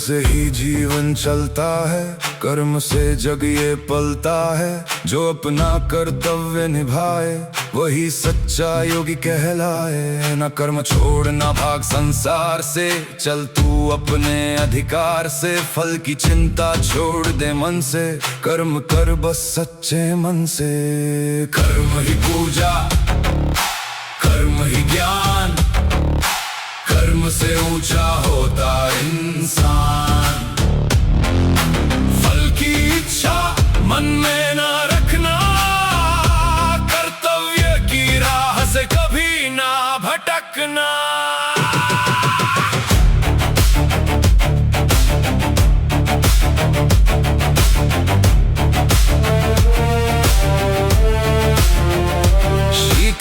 से ही जीवन चलता है, कर्म से जग ये पलता है। जो अपना कर्तव्य निभाए वही सच्चा योगी कहलाए। न कर्म छोड़ न भाग संसार से, चल तू अपने अधिकार से। फल की चिंता छोड़ दे मन से, कर्म कर बस सच्चे मन से। कर्म ही पूजा, कर्म ही ज्ञान, कर्म से ऊंचा होता इंसान। फल की इच्छा मन में ना रखना, कर्तव्य की राह से कभी ना भटकना।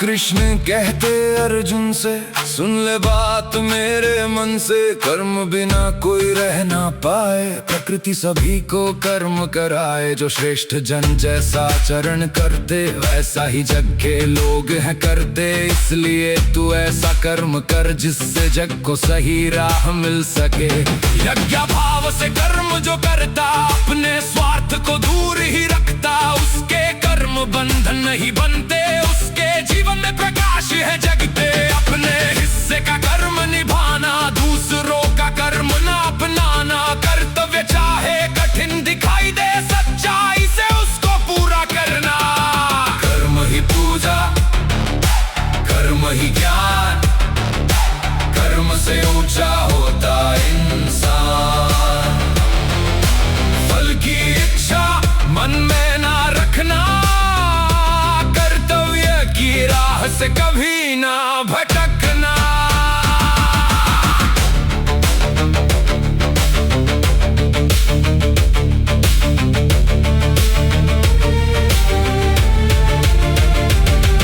कृष्ण कहते अर्जुन से, सुन ले बात मेरे मन से। कर्म बिना कोई रह ना पाए, प्रकृति सभी को कर्म कराए। जो श्रेष्ठ जन जैसा आचरण करते, वैसा ही जग के लोग हैं करते। इसलिए तू ऐसा कर्म कर जिससे जग को सही राह मिल सके। यज्ञ भाव से कर्म जो करता, अपने स्वार्थ को दूर ही रखता। उसके कर्म बंधन नहीं बनते, उसके जीवन में प्रकाश है जगते। अपने हिस्से का कर्म निभाना, दूसरों का कर्म ना अपनाना। कर्तव्य चाहे कठिन दिखाई दे, सच्चाई से उसको पूरा करना। कर्म ही पूजा, कर्म ही ज्ञान, कर्म से ऊंचा होता इंसान। फल की इच्छा मन में ना रखना, की राह से कभी ना भटकना।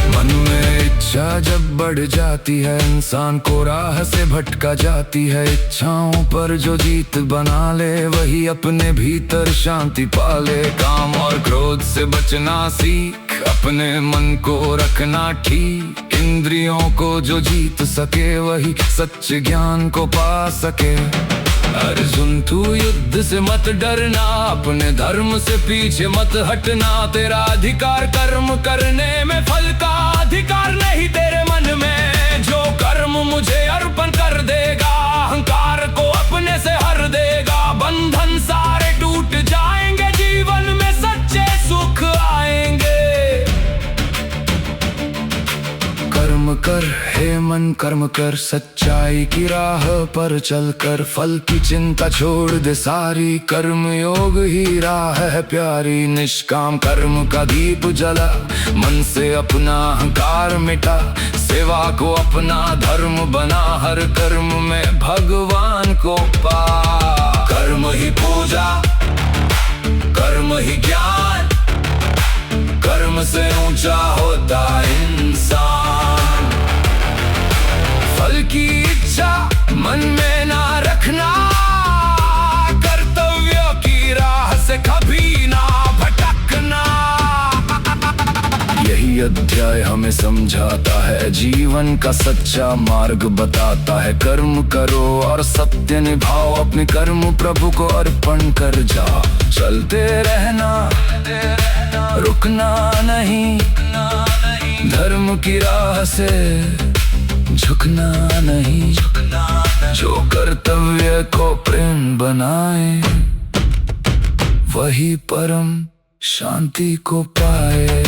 मन में इच्छा जब बढ़ जाती है, इंसान को राह से भटका जाती है। इच्छाओं पर जो जीत बना ले, वही अपने भीतर शांति पाले। काम और क्रोध से बचना सीख, अपने मन को रखना ठीक। इंद्रियों को जो जीत सके, वही सच्चे ज्ञान को पा सके। अर्जुन तू युद्ध से मत डरना, अपने धर्म से पीछे मत हटना। तेरा अधिकार कर्म करने में, फल का अधिकार नहीं तेरे मन में। जो कर्म मुझे अर्पण कर देगा, अहंकार को अपने से हर देगा। बंधन सारे टूट जाएंगे, जीवन में सच्चे सुख आएंगे। कर्म कर हे मन कर्म कर, सच्चाई की राह पर चल कर। फल की चिंता छोड़ दे सारी, कर्म योग ही राह है प्यारी। निष्काम कर्म का दीप जला, मन से अपना अहंकार मिटा। सेवा को अपना धर्म बना, हर कर्म में भगवान को पा। कर्म ही पूजा, कर्म ही ज्ञान, कर्म से ऊंचा होता इंसान। फल की इच्छा मन में ना रखना, कर्तव्य की राह से कभी ना भटकना। यही अध्याय हमें समझाता है, जीवन का सच्चा मार्ग बताता है। कर्म करो और सत्य निभाओ, अपने कर्म प्रभु को अर्पण कर जाओ। चलते रहना, रुकना नहीं, धर्म की राह से झुकना नहीं। जो कर्तव्य को प्रेम बनाए, वही परम शांति को पाए।